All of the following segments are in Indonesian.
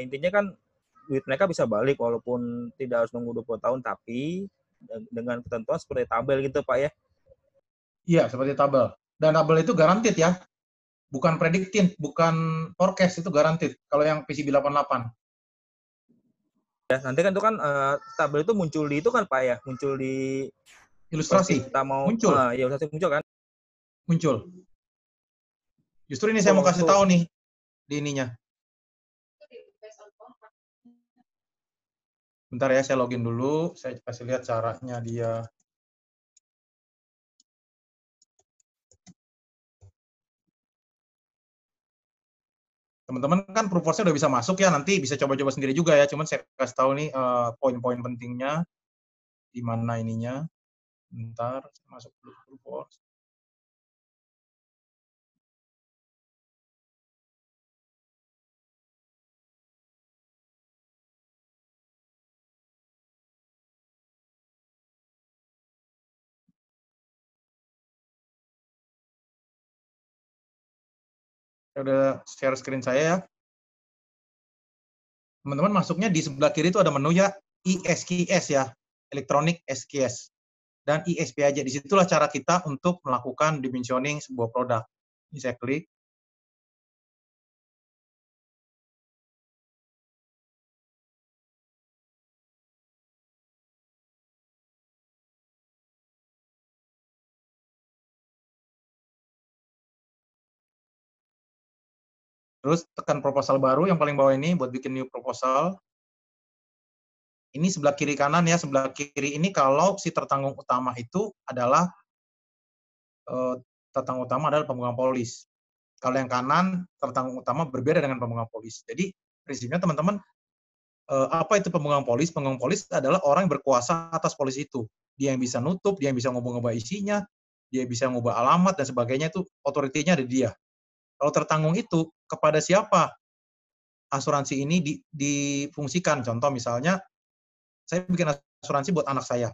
intinya kan duit mereka bisa balik walaupun tidak harus nunggu 20 tahun, tapi dengan ketentuan seperti tabel gitu Pak ya. Iya, seperti tabel. Dan tabel itu guaranteed ya. Bukan predicted, bukan forecast, itu guaranteed. Kalau yang PCB 88. Ya, nanti kan itu kan tabel itu muncul di itu kan Pak ya, muncul di kalau Ilustrasi. kita mau Muncul. ya ilustrasi muncul kan. Muncul. Justru ini saya mau kasih tahu nih di ininya. Bentar ya, saya login dulu. Saya kasih lihat caranya dia. Teman-teman kan Proofforce udah bisa masuk ya, nanti bisa coba-coba sendiri juga ya. Cuman saya kasih tahu nih poin-poin pentingnya di mana ininya. Bentar, saya masuk dulu ke Proofforce. Saya udah share screen saya ya. Teman-teman masuknya di sebelah kiri itu ada menu ya, ESKS ya, Electronic SKS. Dan ISP aja. Disitulah cara kita untuk melakukan dimensioning sebuah produk. Ini saya klik. Terus tekan proposal baru yang paling bawah ini buat bikin new proposal. Ini sebelah kiri kanan ya, sebelah kiri ini kalau si tertanggung utama itu adalah tertanggung utama adalah pemegang polis. Kalau yang kanan tertanggung utama berbeda dengan pemegang polis. Jadi prinsipnya teman-teman apa itu pemegang polis? Pemegang polis adalah orang yang berkuasa atas polis itu. Dia yang bisa nutup, dia yang bisa ngubah-ngubah isinya, dia bisa ngubah alamat dan sebagainya, itu otoritinya ada dia. Kalau tertanggung itu kepada siapa asuransi ini difungsikan? Contoh misalnya, saya bikin asuransi buat anak saya.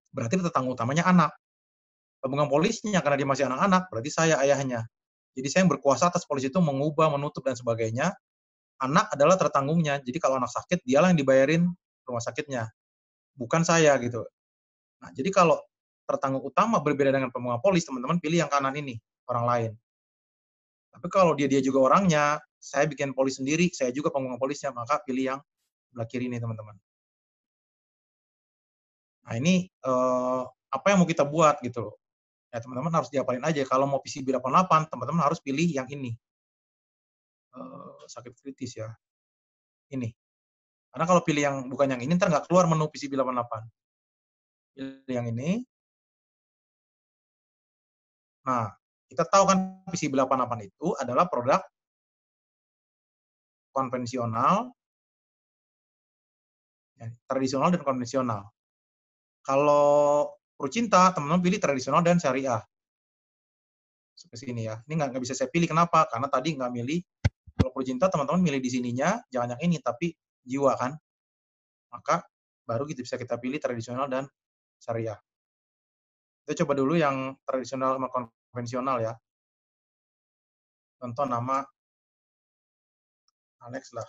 Berarti tertanggung utamanya anak. Pemegang polisnya karena dia masih anak-anak, berarti saya ayahnya. Jadi saya yang berkuasa atas polis itu mengubah, menutup dan sebagainya. Anak adalah tertanggungnya. Jadi kalau anak sakit, dialah yang dibayarin rumah sakitnya, bukan saya gitu. Nah, jadi kalau tertanggung utama berbeda dengan pemegang polis, teman-teman pilih yang kanan ini, orang lain. Tapi kalau dia juga orangnya, saya bikin polis sendiri, saya juga pemegang polisnya, maka pilih yang sebelah kiri ini, teman-teman. Nah, ini apa yang mau kita buat gitu loh. Ya, teman-teman harus dihafalin aja. Kalau mau PCB 88, teman-teman harus pilih yang ini. Sakit kritis ya. Ini. Karena kalau pilih yang bukan yang ini, ntar nggak keluar menu PCB 88. Pilih yang ini. Nah, kita tahu kan PCB 88 itu adalah produk konvensional, ya, tradisional dan konvensional. Kalau Purcinta, teman-teman pilih tradisional dan syariah. Ke sini ya. Ini nggak bisa saya pilih, kenapa? Karena tadi nggak milih. Kalau Purcinta, teman-teman milih di sininya, jangan yang ini, tapi jiwa kan. Maka baru gitu bisa kita pilih tradisional dan syariah. Kita coba dulu yang tradisional sama konvensional ya. Contoh nama Alex lah.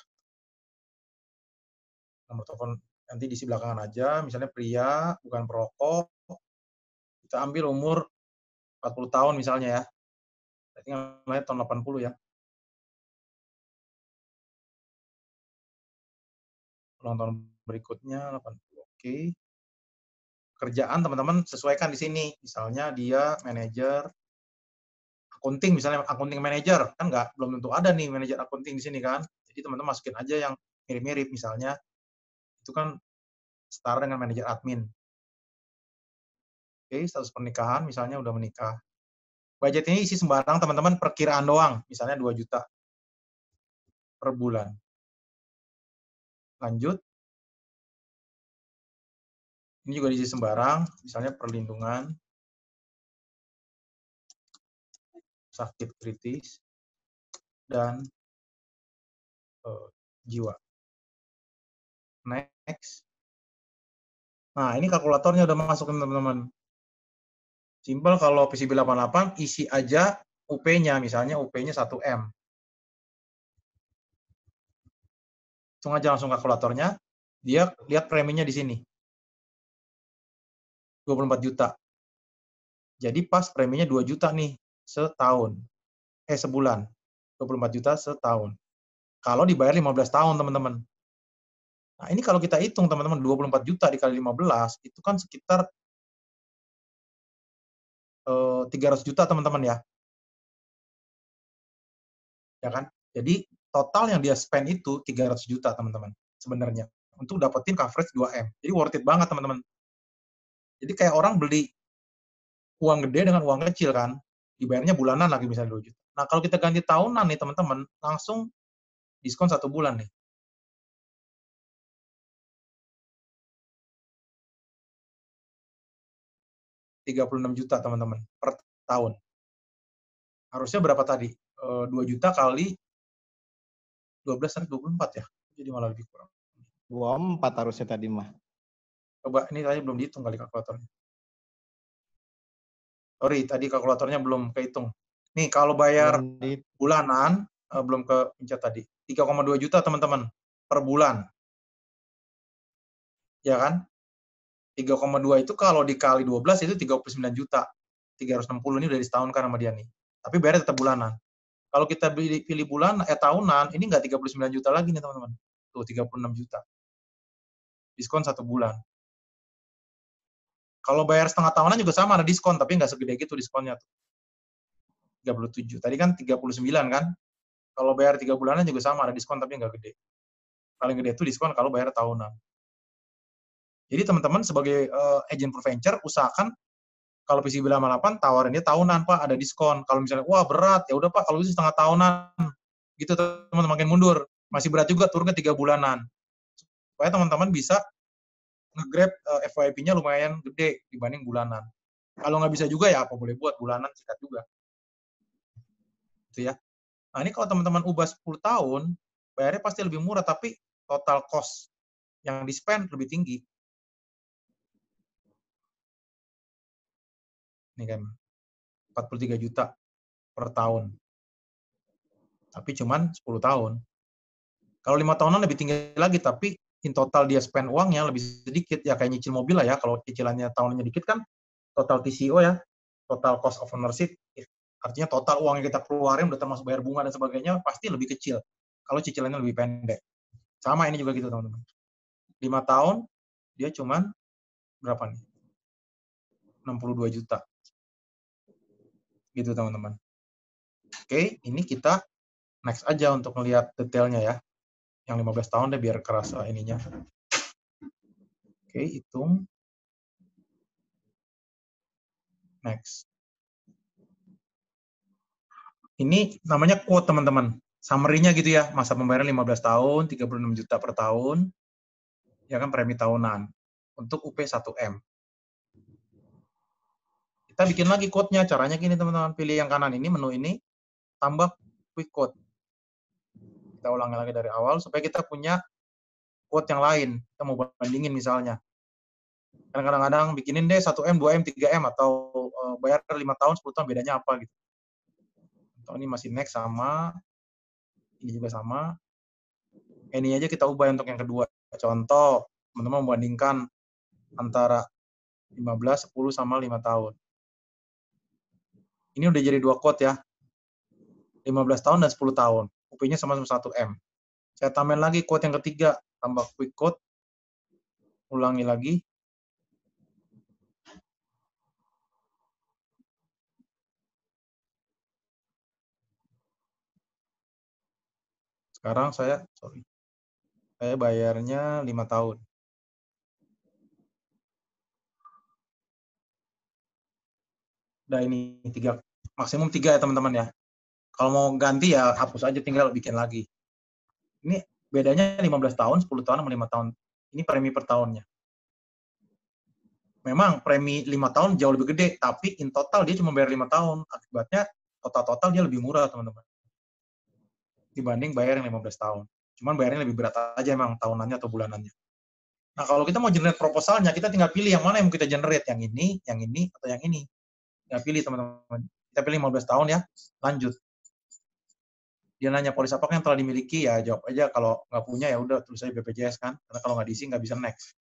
Nomor telepon nanti diisi belakangan aja, misalnya pria, bukan perokok. Kita ambil umur 40 tahun misalnya ya. Berarti lahir tahun 80 ya. Ulang tahun berikutnya 80. Oke. Kerjaan teman-teman sesuaikan di sini. Misalnya dia manajer accounting, misalnya accounting manager, kan belum tentu ada nih manajer accounting di sini kan. Jadi teman-teman masukin aja yang mirip-mirip, misalnya itu kan setara dengan manajer admin. Oke, status pernikahan misalnya udah menikah. Budget ini isi sembarang teman-teman, perkiraan doang, misalnya 2 juta per bulan. Lanjut. Ini juga diisi sembarang, misalnya perlindungan, sakit kritis, dan jiwa. Next. Nah, ini kalkulatornya udah masuk teman-teman. Simpel, kalau PCB 88 isi aja UP-nya, misalnya UP-nya 1M. Hitung aja langsung kalkulatornya, dia lihat preminya di sini. 24 juta. Jadi pas preminya 2 juta nih setahun. Sebulan. 24 juta setahun. Kalau dibayar 15 tahun, teman-teman. Nah, ini kalau kita hitung, teman-teman, 24 juta dikali 15, itu kan sekitar 300 juta, teman-teman ya. Ya kan? Jadi, total yang dia spend itu 300 juta, teman-teman, sebenarnya. Untuk dapetin coverage 2M. Jadi, worth it banget, teman-teman. Jadi, kayak orang beli uang gede dengan uang kecil, kan? Dibayarnya bulanan lagi, misalnya 2 juta. Nah, kalau kita ganti tahunan nih, teman-teman, langsung diskon 1 bulan nih. 36 juta, teman-teman, per tahun. Harusnya berapa tadi? 2 juta kali 12 kan 24 ya? Jadi malah lebih kurang. 24 harusnya tadi mah. Coba, ini tadi belum dihitung kali kalkulatornya. Sorry, tadi kalkulatornya belum kehitung. Nih, kalau bayar bulanan, belum kepencet tadi. 3,2 juta, teman-teman, per bulan. Ya kan? 3,2 itu kalau dikali 12 itu 39 juta. 360 ini udah disetahunkan sama dia nih. Tapi bayarnya tetap bulanan. Kalau kita pilih bulan, tahunan, ini nggak 39 juta lagi nih, teman-teman. Tuh, 36 juta. Diskon 1 bulan. Kalau bayar setengah tahunan juga sama, ada diskon, tapi nggak segede gitu diskonnya. 37. Tadi kan 39 kan? Kalau bayar 3 bulanan juga sama, ada diskon, tapi nggak gede. Paling gede itu diskon kalau bayar tahunan. Jadi teman-teman sebagai agent Proventure, usahakan kalau PCB 88 tawarin dia tahunan, Pak, ada diskon. Kalau misalnya, wah berat, ya udah Pak, kalau itu setengah tahunan. Gitu teman-teman, makin mundur. Masih berat juga, turun ke 3 bulanan. Supaya teman-teman bisa nge-grab FYP-nya lumayan gede dibanding bulanan. Kalau nggak bisa juga ya apa boleh buat, bulanan sikat juga. Gitu ya. Nah, ini kalau teman-teman ubah 10 tahun, bayarnya pasti lebih murah, tapi total cost yang di-spend lebih tinggi. Ini kan 43 juta per tahun. Tapi cuman 10 tahun. Kalau 5 tahunan lebih tinggi lagi, tapi in total dia spend uangnya lebih sedikit. Ya kayak nyicil mobil lah ya, kalau cicilannya tahunnya dikit kan, total TCO ya, total cost of ownership, artinya total uang yang kita keluarin udah termasuk bayar bunga dan sebagainya, pasti lebih kecil. Kalau cicilannya lebih pendek. Sama ini juga gitu, teman-teman. 5 tahun, dia cuman berapa nih? 62 juta. Gitu, teman-teman. Oke, ini kita next aja untuk melihat detailnya ya. Yang 15 tahun deh biar kerasa ininya. Oke, hitung. Next. Ini namanya quote, teman-teman. Summary-nya gitu ya. Masa pembayaran 15 tahun, 36 juta per tahun. Ya kan, premi tahunan. Untuk UP 1M. Kita bikin lagi quote-nya. Caranya gini, teman-teman. Pilih yang kanan ini, menu ini. Tambah quick quote. Kita ulangi lagi dari awal supaya kita punya quote yang lain. Kita mau bandingin misalnya. Kadang-kadang bikinin deh 1M, 2M, 3M, atau bayar 5 tahun, 10 tahun, bedanya apa gitu. Atau ini masih next sama, ini juga sama. Ini aja kita ubah untuk yang kedua. Contoh, teman-teman membandingkan antara 15, 10, sama 5 tahun. Ini udah jadi 2 quote ya. 15 tahun dan 10 tahun. UP-nya sama-sama 1M. Saya tambahin lagi quote yang ketiga, tambah quick quote. Ulangi lagi. Sekarang saya bayarnya 5 tahun. Udah ini 3, maksimum 3 ya teman-teman ya. Kalau mau ganti ya hapus aja, tinggal bikin lagi. Ini bedanya 15 tahun, 10 tahun, sama 5 tahun. Ini premi per tahunnya. Memang premi 5 tahun jauh lebih gede, tapi in total dia cuma bayar 5 tahun. Akibatnya total dia lebih murah, teman-teman. Dibanding bayar yang 15 tahun. Cuman bayarnya lebih berat aja emang tahunannya atau bulanannya. Nah, kalau kita mau generate proposalnya, kita tinggal pilih yang mana yang mau kita generate. Yang ini, atau yang ini. Tinggal pilih, teman-teman. Kita pilih 15 tahun ya. Lanjut. Dia nanya polis apa yang telah dimiliki, ya jawab aja. Kalau nggak punya ya udah tulis aja BPJS kan. Karena kalau nggak diisi nggak bisa next.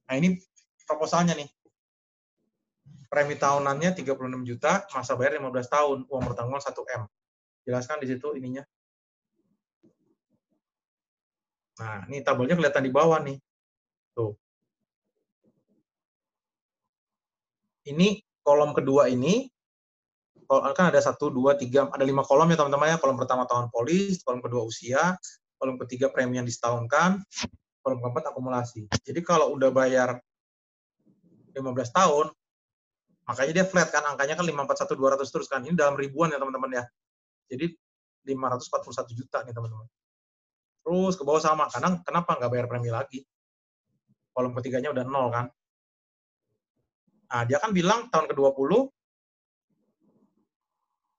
Nah ini proposalnya nih. Premi tahunannya 36 juta, masa bayar 15 tahun, uang bertanggungan 1M. Jelaskan di situ ininya. Nah, ini tabelnya kelihatan di bawah nih. Tuh. Ini kolom kedua ini, kan ada 1, 2, 3, ada 5 kolom ya teman-teman ya. Kolom pertama tahun polis, kolom kedua usia, kolom ketiga premi yang disetahunkan, kolom keempat akumulasi. Jadi kalau udah bayar 15 tahun, makanya dia flat kan, angkanya kan 541.200 terus kan. Ini dalam ribuan ya teman-teman ya. Jadi 541 juta nih teman-teman. Terus ke bawah sama, karena kenapa nggak bayar premi lagi? Kolom ketiganya udah 0 kan. Nah, dia kan bilang tahun ke-20,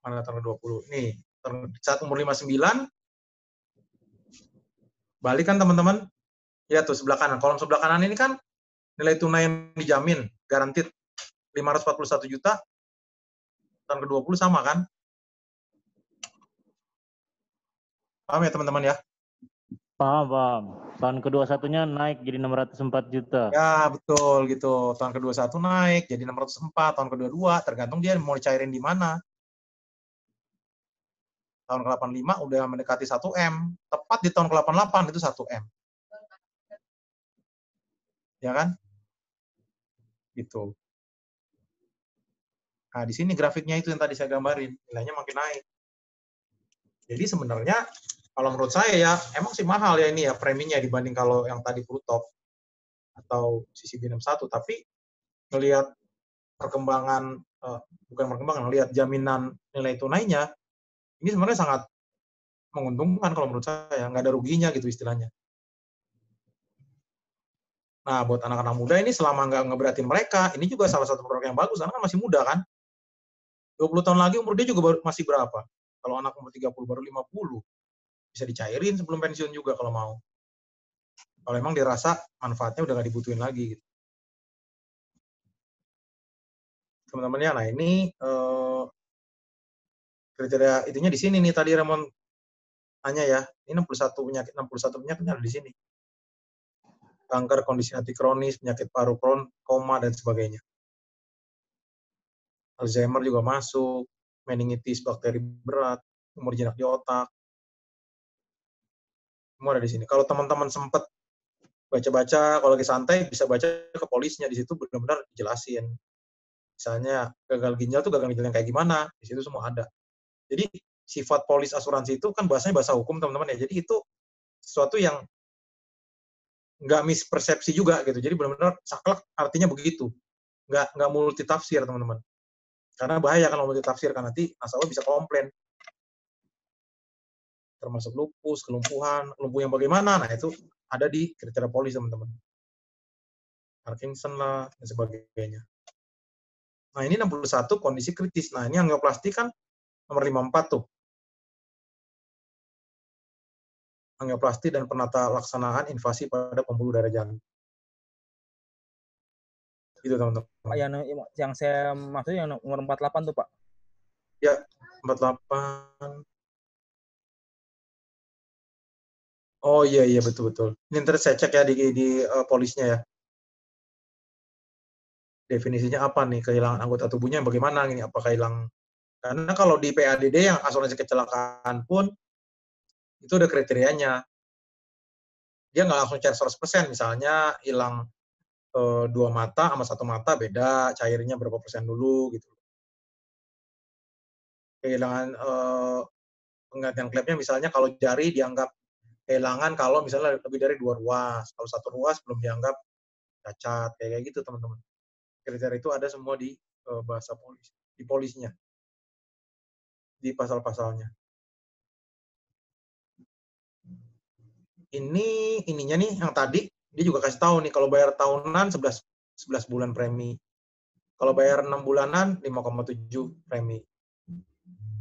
mana tahun ke-20? Nih, saat umur 59, balik kan teman-teman? Ya tuh, sebelah kanan. Kolom sebelah kanan ini kan nilai tunai yang dijamin, garantit 541 juta, tahun ke-20 sama kan? Paham ya teman-teman ya? Paham. Tahun ke-21-nya naik jadi 604 juta. Ya, betul gitu. Tahun ke-21 naik jadi 604, tahun ke-22 tergantung dia mau dicairin di mana. Tahun ke-85 udah mendekati 1M. Tepat di tahun ke-88 itu 1M. Ya kan? Gitu. Nah, di sini grafiknya itu yang tadi saya gambarin. Nilainya makin naik. Jadi sebenarnya kalau menurut saya ya, emang sih mahal ya ini ya preminya dibanding kalau yang tadi Prutop atau CCB61. Tapi melihat perkembangan, bukan perkembangan, melihat jaminan nilai tunainya, ini sebenarnya sangat menguntungkan kalau menurut saya. Nggak ada ruginya gitu istilahnya. Nah, buat anak-anak muda ini selama nggak ngeberatin mereka, ini juga salah satu produk yang bagus, karena kan masih muda kan. 20 tahun lagi umur dia juga masih berapa? Kalau anak umur 30 baru 50. Bisa dicairin sebelum pensiun juga kalau mau. Kalau emang dirasa manfaatnya udah nggak dibutuhin lagi. Gitu. Teman-teman ya, nah ini kriteria itunya di sini nih tadi Ramon tanya ya. Ini 61 penyakitnya ada di sini. Kanker, kondisi hati kronis, penyakit paru, koma, dan sebagainya. Alzheimer juga masuk, meningitis, bakteri berat, tumor jinak di otak. Semua ada di sini. Kalau teman-teman sempat baca-baca, kalau lagi santai, bisa baca ke polisnya. Di situ benar-benar dijelasin. Misalnya, gagal ginjal itu gagal ginjal yang kayak gimana, di situ semua ada. Jadi, sifat polis asuransi itu kan bahasanya bahasa hukum, teman-teman ya. Jadi, itu sesuatu yang nggak mispersepsi juga, gitu. Jadi, benar-benar saklek artinya begitu. Nggak multitafsir, teman-teman. Karena bahaya kalau multitafsir, kan nanti nasabah bisa komplain. Termasuk lupus, kelumpuhan yang bagaimana, nah itu ada di kriteria polis, teman-teman. Parkinson lah, dan sebagainya. Nah, ini 61 kondisi kritis. Nah, ini angioplasti kan nomor 54 tuh. Angioplasti dan penata laksanaan invasi pada pembuluh darah jantung. Itu, teman-teman. Pak, yang saya maksudnya yang nomor 48 tuh, Pak. Ya, 48. Oh iya, betul-betul. Ini ntar saya cek ya di polisnya ya. Definisinya apa nih, kehilangan anggota tubuhnya bagaimana ini, apakah hilang, karena kalau di PADD yang asuransi kecelakaan pun itu ada kriterianya, dia nggak langsung cari 100%, misalnya hilang 2 mata sama 1 mata beda, cairnya berapa persen dulu gitu. Kehilangan penggantian klepnya misalnya kalau jari dianggap kehilangan kalau misalnya lebih dari 2 ruas, kalau 1 ruas belum dianggap cacat, kayak gitu teman-teman. Kriteria itu ada semua di bahasa polis, di polisnya, di pasal-pasalnya. Ininya nih yang tadi dia juga kasih tahu nih, kalau bayar tahunan 11 bulan premi. Kalau bayar 6 bulanan 5,7 premi.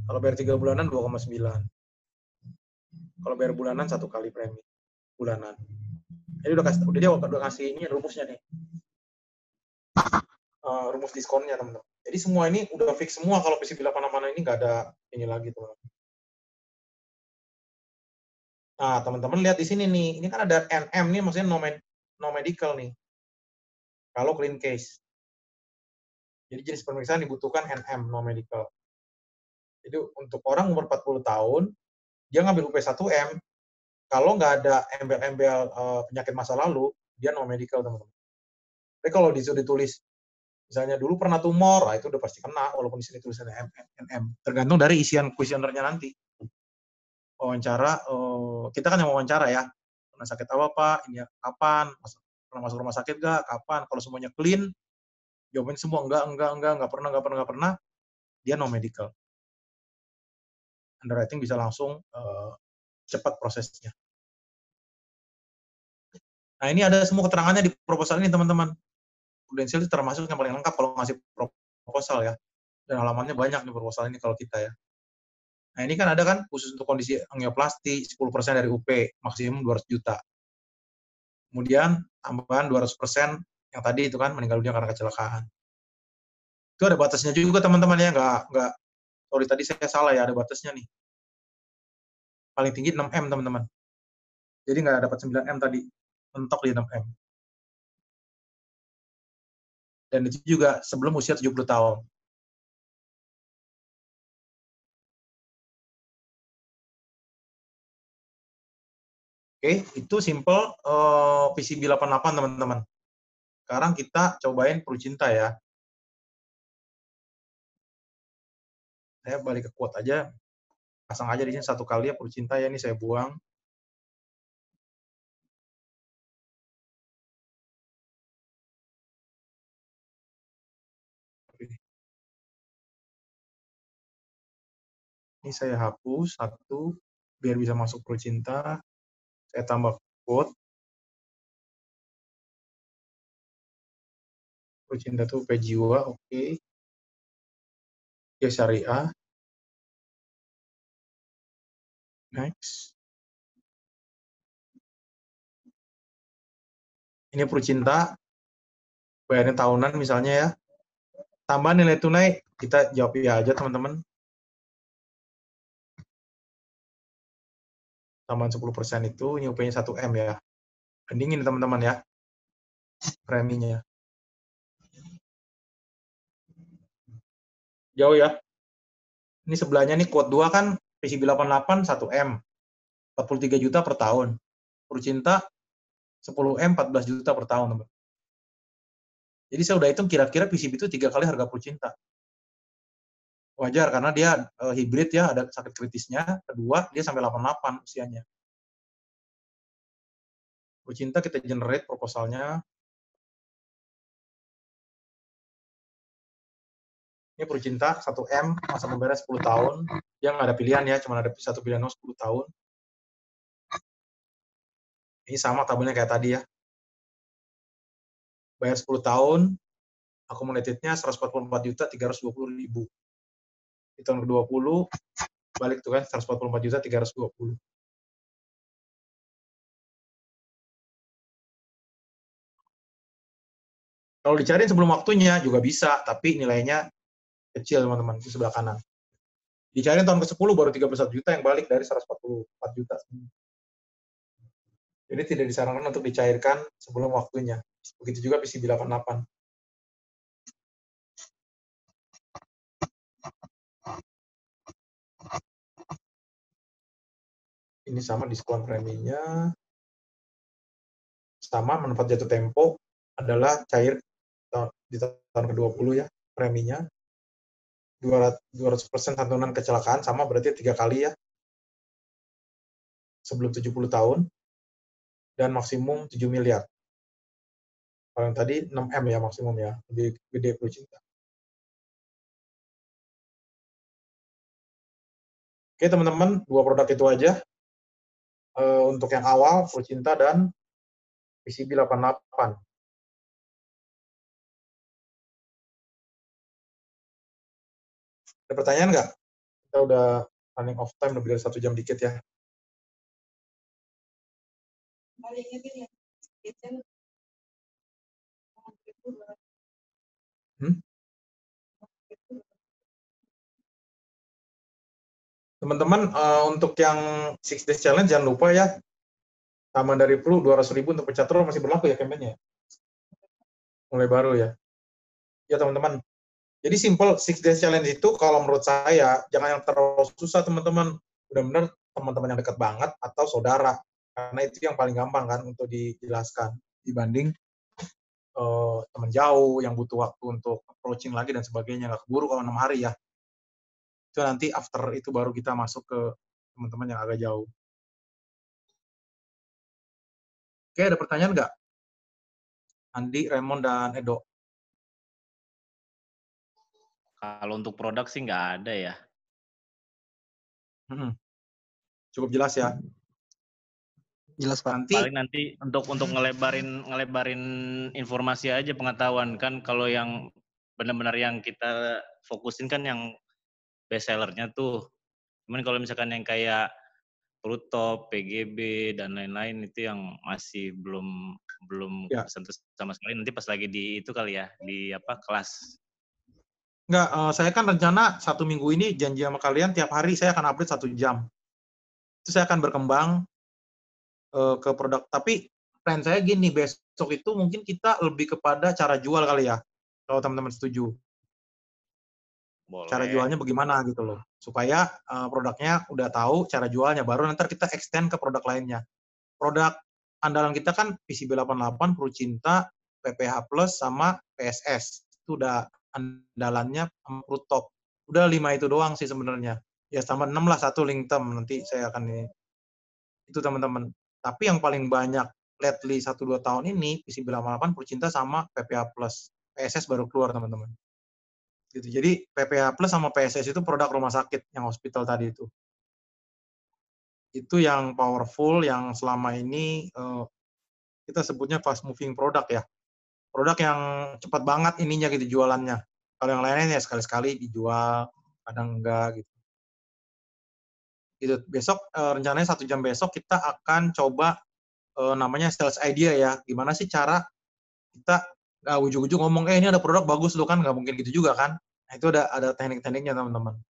Kalau bayar 3 bulanan 2,9. Kalau bayar bulanan 1 kali premi bulanan. Jadi dia udah kasih ini rumusnya nih. Rumus diskonnya, teman-teman. Jadi semua ini udah fix semua, kalau PCB 8 mana ini nggak ada ini lagi, teman-teman. Nah, teman-teman lihat di sini nih, ini kan ada NM nih, maksudnya no medical nih. Kalau clean case. Jadi jenis pemeriksaan dibutuhkan NM, no medical. Jadi untuk orang umur 40 tahun, dia ngambil UP1M, kalau nggak ada embel-embel penyakit masa lalu, dia no medical, teman-teman. Tapi kalau ditulis, misalnya dulu pernah tumor, itu udah pasti kena, walaupun di sini tulisannya NM. Tergantung dari isian kuesionernya nanti. Wawancara, kita kan yang wawancara ya, pernah sakit apa Pak, ini kapan, pernah masuk rumah sakit nggak, kapan, kalau semuanya clean, jawabannya semua nggak pernah, dia no medical. Underwriting bisa langsung cepat prosesnya. Nah, ini ada semua keterangannya di proposal ini, teman-teman. Prudensial itu termasuk yang paling lengkap kalau ngasih proposal ya. Dan halamannya banyak nih proposal ini kalau kita ya. Nah, ini kan ada kan khusus untuk kondisi angioplasti 10% dari UP, maksimum 200 juta. Kemudian tambahan 200% yang tadi itu kan meninggal dunia karena kecelakaan. Itu ada batasnya juga, teman-teman ya, nggak sorry tadi saya salah ya, ada batasnya nih. Paling tinggi 6M, teman-teman. Jadi nggak dapat 9M tadi, mentok di 6M. Dan itu juga sebelum usia 70 tahun. Oke, itu simple PCB 88, teman-teman. Sekarang kita cobain Prucinta ya. Saya balik ke quote aja. Pasang aja di sini satu kali ya Prucinta ya, ini saya buang. Ini saya hapus satu, biar bisa masuk Prucinta. Saya tambah quote. Prucinta tuh Pejiwa, oke. Ya syariah. Next. Ini Prucinta, bayarnya tahunan misalnya ya. Tambah nilai tunai, kita jawab ya aja teman-teman. Tambahan 10% itu, ini UP-nya 1M ya. Bandingin teman-teman ya, preminya. Jauh ya. Ini sebelahnya nih quote 2 kan, PCB 88 1M, 43 juta per tahun. Prucinta 10M 14 juta per tahun, teman. Jadi saya udah hitung kira-kira PCB itu 3 kali harga Prucinta. Wajar karena dia hibrid ya, ada sakit kritisnya. Kedua, dia sampai 88 usianya. Prucinta kita generate proposalnya. Ini Prucinta 1M, masa pembayaran 10 tahun. Dia nggak ada pilihan ya, cuma ada satu pilihan 10 tahun. Ini sama tabelnya kayak tadi ya. Bayar 10 tahun, accumulated-nya 144 juta 320 ribu. Di tahun ke-20, balik tuh kan 144 juta 320. Kalau dicariin sebelum waktunya juga bisa, tapi nilainya kecil teman-teman, di sebelah kanan. Dicariin tahun ke-10 baru 31 juta yang balik dari 144 juta. Jadi tidak disarankan untuk dicairkan sebelum waktunya. Begitu juga PCB 88. Ini sama diskon preminya. Sama manfaat jatuh tempo adalah cair di tahun ke-20 ya, preminya. 200% santunan kecelakaan, sama berarti 3 kali ya. Sebelum 70 tahun. Dan maksimum 7 miliar. Kalau yang tadi 6M ya maksimum ya, lebih gede Prucinta. Oke teman-teman, 2 produk itu aja. Untuk yang awal, Prucinta dan PCB 88. Ada pertanyaan nggak? Kita udah running off time, lebih dari 1 jam dikit ya. Teman-teman, untuk yang 6 Days Challenge jangan lupa ya, tambahan dari Pru 200.000 untuk pecatur masih berlaku ya kampanye. Mulai baru ya. Ya teman-teman. Jadi simple 6 Days Challenge itu kalau menurut saya jangan yang terlalu susah teman-teman. Benar-benar teman-teman yang dekat banget atau saudara. Karena itu yang paling gampang kan untuk dijelaskan dibanding teman jauh yang butuh waktu untuk approaching lagi dan sebagainya. Nggak keburu kalau 6 hari ya. Itu nanti after itu baru kita masuk ke teman-teman yang agak jauh. Oke, ada pertanyaan nggak? Andi, Raymond, dan Edo. Kalau untuk produk sih nggak ada ya. Cukup jelas ya. Jelas, Pak. Nanti Paling nanti untuk ngelebarin informasi aja pengetahuan kan, kalau yang benar-benar yang kita fokusin kan yang best sellernya tuh. Cuman kalau misalkan yang kayak Rooftop, PGB dan lain-lain itu yang masih belum Ya. kesentuh sama sekali. Nanti pas lagi di itu kali ya, di kelas. Enggak, saya kan rencana 1 minggu ini janji sama kalian tiap hari saya akan update 1 jam. Itu saya akan berkembang ke produk. Tapi plan saya gini, besok itu mungkin kita lebih kepada cara jual kali ya, kalau teman-teman setuju. Boleh. Cara jualnya bagaimana gitu loh. Supaya produknya udah tahu cara jualnya, baru nanti kita extend ke produk lainnya. Produk andalan kita kan PCB 88, Prucinta, PPH Plus, sama PSS. Itu udah andalannya Rooftop. Udah 5 itu doang sih sebenarnya. Ya tambah 6 lah, 1 Linktem. Nanti saya akan ini. Itu teman-teman. Tapi yang paling banyak lately 1-2 tahun ini, PCB 88, Prucinta, sama PPH Plus. PSS baru keluar teman-teman. Gitu. Jadi PPH Plus sama PSS itu produk rumah sakit yang hospital tadi itu. Itu yang powerful, yang selama ini kita sebutnya fast moving product ya. Produk yang cepat banget ininya gitu jualannya. Kalau yang lainnya ya sekali-sekali dijual, kadang enggak gitu. Gitu. Besok rencananya 1 jam besok kita akan coba namanya sales idea ya. Gimana sih cara kita ujung-ujung ngomong ini ada produk bagus loh kan, nggak mungkin gitu juga kan. Nah, itu ada teknik-tekniknya teman-teman.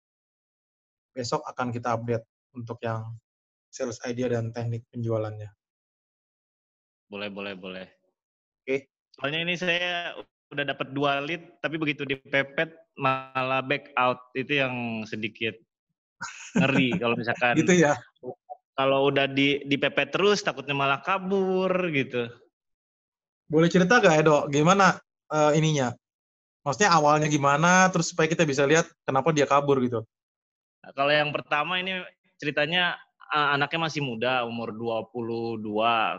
Besok akan kita update untuk yang sales idea dan teknik penjualannya. Boleh. Oke. Soalnya ini saya udah dapat 2 lead, tapi begitu dipepet malah back out. Itu yang sedikit ngeri kalau misalkan Gitu ya. kalau udah dipepet terus takutnya malah kabur gitu. Boleh cerita nggak Edo, gimana ininya? Maksudnya awalnya gimana, terus supaya kita bisa lihat kenapa dia kabur gitu. Nah, kalau yang pertama ini ceritanya anaknya masih muda, umur 22.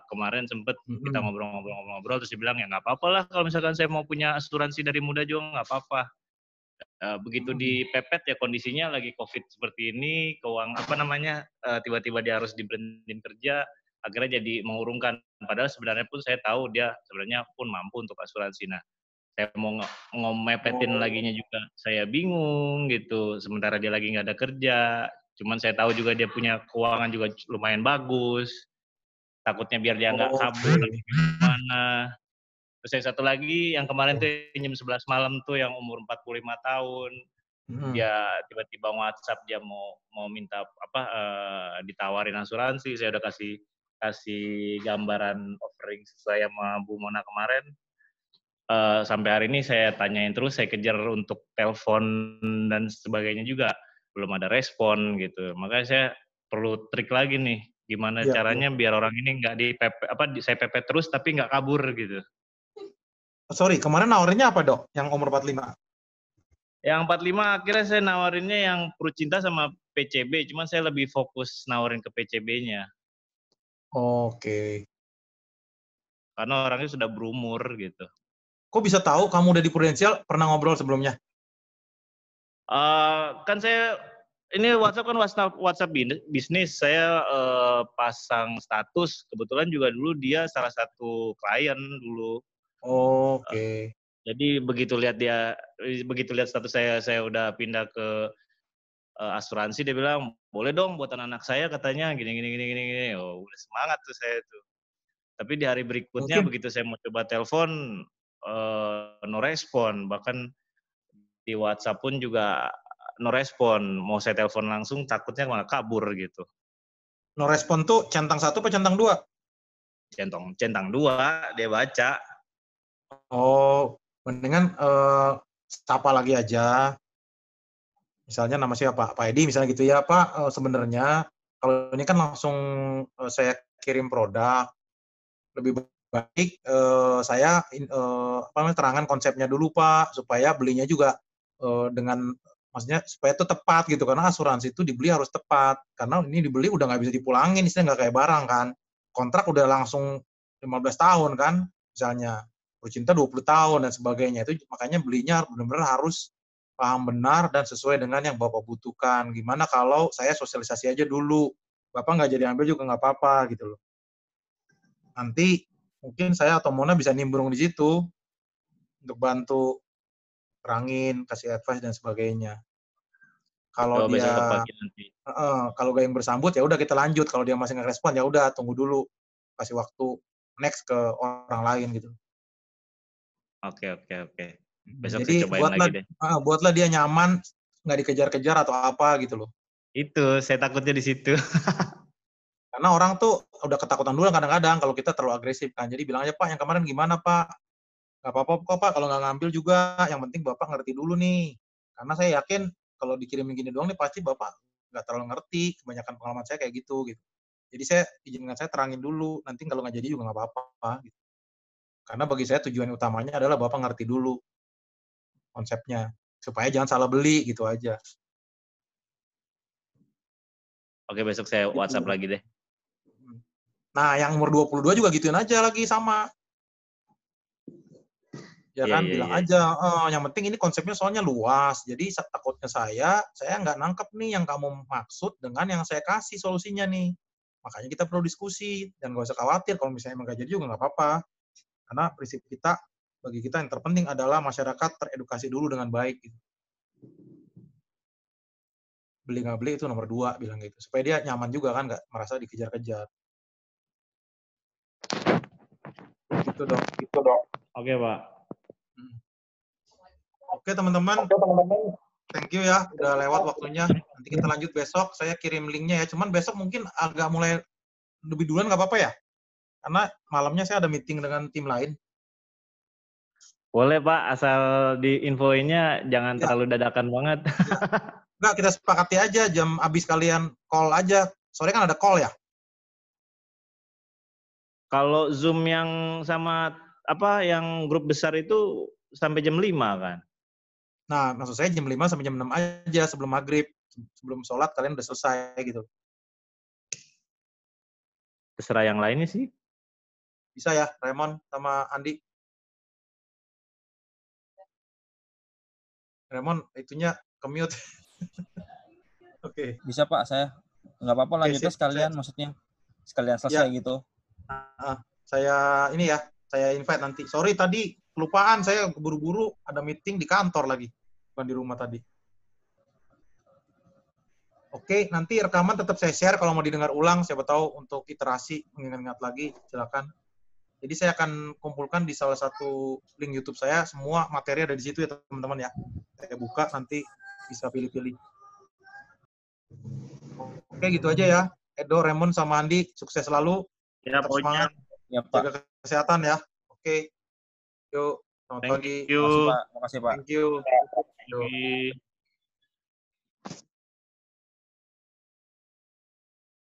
Kemarin sempet kita ngobrol-ngobrol terus dia bilang ya nggak apa-apa lah kalau misalkan saya mau punya asuransi dari muda juga nggak apa-apa. Begitu dipepet ya kondisinya lagi COVID seperti ini, tiba-tiba dia harus diberhentiin kerja, akhirnya jadi mengurungkan. Padahal sebenarnya pun saya tahu dia sebenarnya pun mampu untuk asuransi. Nah, saya mau ngomepetin laginya juga saya bingung gitu. Sementara dia lagi nggak ada kerja, cuman saya tahu juga dia punya keuangan juga lumayan bagus. Takutnya biar dia nggak kabur gimana. Terus yang satu lagi yang kemarin tuh jam 11 malam tuh yang umur 45 tahun. Dia tiba-tiba WhatsApp dia mau minta ditawarin asuransi. Saya udah kasih gambaran offering sesuai sama Bu Mona kemarin. Sampai hari ini saya tanyain terus, saya kejar untuk telepon dan sebagainya juga belum ada respon gitu. Makanya saya perlu trik lagi nih, gimana caranya biar orang ini nggak saya pepet terus tapi nggak kabur gitu. Sorry, kemarin nawarinnya apa Dok? Yang umur 45? Yang 45 akhirnya saya nawarinnya yang Prucinta sama PCB, cuman saya lebih fokus nawarin ke PCB-nya. Oke. Karena orangnya sudah berumur gitu. Kok bisa tahu kamu udah di Prudential? Pernah ngobrol sebelumnya? Kan saya ini WhatsApp kan WhatsApp bisnis. Saya pasang status. Kebetulan juga dulu dia salah satu klien dulu. Oke. Jadi begitu lihat status saya udah pindah ke asuransi, dia bilang boleh dong buatan anak saya katanya gini. Oh, udah semangat tuh saya tuh. Tapi di hari berikutnya begitu saya mau coba telepon no respon, bahkan di WhatsApp pun juga no respon. Mau saya telepon langsung takutnya malah kabur gitu. No respon tuh centang 1 apa centang 2? Centang 2 dia baca. Oh, mendingan sapa lagi aja. Misalnya nama siapa? Pak Edi misalnya gitu ya, Pak. Sebenarnya kalau ini kan langsung saya kirim produk, lebih baik saya terangkan konsepnya dulu Pak, supaya belinya juga dengan maksudnya supaya itu tepat gitu, karena asuransi itu dibeli harus tepat, karena ini dibeli udah nggak bisa dipulangin, istilahnya nggak kayak barang kan, kontrak udah langsung 15 tahun kan, misalnya bercinta 20 tahun dan sebagainya, itu makanya belinya benar-benar harus paham benar dan sesuai dengan yang Bapak butuhkan. Gimana kalau saya sosialisasi aja dulu, Bapak nggak jadi ambil juga nggak apa-apa gitu loh. Nanti mungkin saya atau Mona bisa nimbrung di situ untuk bantu terangin, kasih advice dan sebagainya. Kalau dia besok pagi nanti. kalau gak yang bersambut ya udah kita lanjut. Kalau dia masih nggak respon ya udah tunggu dulu, kasih waktu next ke orang lain gitu. Oke. Besok Jadi saya cobain lagi deh. buatlah dia nyaman, nggak dikejar-kejar atau apa gitu loh. Itu saya takutnya di situ. Karena orang tuh udah ketakutan dulu kadang-kadang kalau kita terlalu agresif kan. Jadi bilang aja, Pak, yang kemarin gimana, Pak? Nggak apa-apa kok, Pak, kalau nggak ngambil juga. Yang penting Bapak ngerti dulu nih. Karena saya yakin kalau dikirimin gini doang nih pasti Bapak nggak terlalu ngerti. Kebanyakan pengalaman saya kayak gitu. Jadi saya izinkan saya terangin dulu. Nanti kalau nggak jadi juga nggak apa-apa. Gitu. Karena bagi saya tujuan utamanya adalah Bapak ngerti dulu konsepnya. Supaya jangan salah beli gitu aja. Oke, besok saya WhatsApp lagi deh. Nah, yang umur 22 juga gituin aja lagi sama. Ya kan, bilang aja, yang penting ini konsepnya soalnya luas, jadi takutnya saya nggak nangkep nih yang kamu maksud dengan yang saya kasih solusinya nih. Makanya kita perlu diskusi, dan nggak usah khawatir kalau misalnya emang nggak jadi juga nggak apa-apa. Karena prinsip kita, bagi kita yang terpenting adalah masyarakat teredukasi dulu dengan baik. Gitu. Beli nggak beli itu nomor 2, bilang gitu. Supaya dia nyaman juga kan, nggak merasa dikejar-kejar. Gitu dong. Oke, Pak. Oke, teman-teman. Thank you ya, udah lewat waktunya. Nanti kita lanjut besok. Saya kirim linknya ya. Cuman besok mungkin agak mulai lebih duluan nggak apa-apa ya? Karena malamnya saya ada meeting dengan tim lain. Boleh, Pak. Asal diinfoinnya jangan terlalu dadakan banget. Enggak, kita sepakati aja jam abis kalian call aja. Sore kan ada call ya? Kalau Zoom yang sama yang grup besar itu sampai jam 5 kan? Nah, maksud saya jam 5 sampai jam 6 aja sebelum maghrib. Sebelum sholat kalian udah selesai gitu. Terserah yang lainnya sih. Bisa ya, Raymond sama Andi? Raymond, itunya ke-mute. Oke. Bisa Pak, saya. Nggak apa-apa lanjutnya sekalian, maksudnya. Sekalian selesai gitu. Saya invite nanti. Sorry tadi kelupaan, saya buru-buru ada meeting di kantor lagi, bukan di rumah tadi. Oke, nanti rekaman tetap saya share kalau mau didengar ulang, siapa tahu untuk iterasi, mengingat-ingat lagi, silakan. Jadi saya akan kumpulkan di salah satu link YouTube saya, semua materi ada di situ ya teman-teman ya. Saya buka, nanti bisa pilih-pilih. Oke, gitu aja ya. Edo, Raymond, sama Andi, sukses selalu. Ya, tetap semangat. Ya, Pak. Jaga kesehatan ya. Oke. Yuk, selamat pagi. Makasih, Pak. Makasih, Pak. Thank you. Thank you.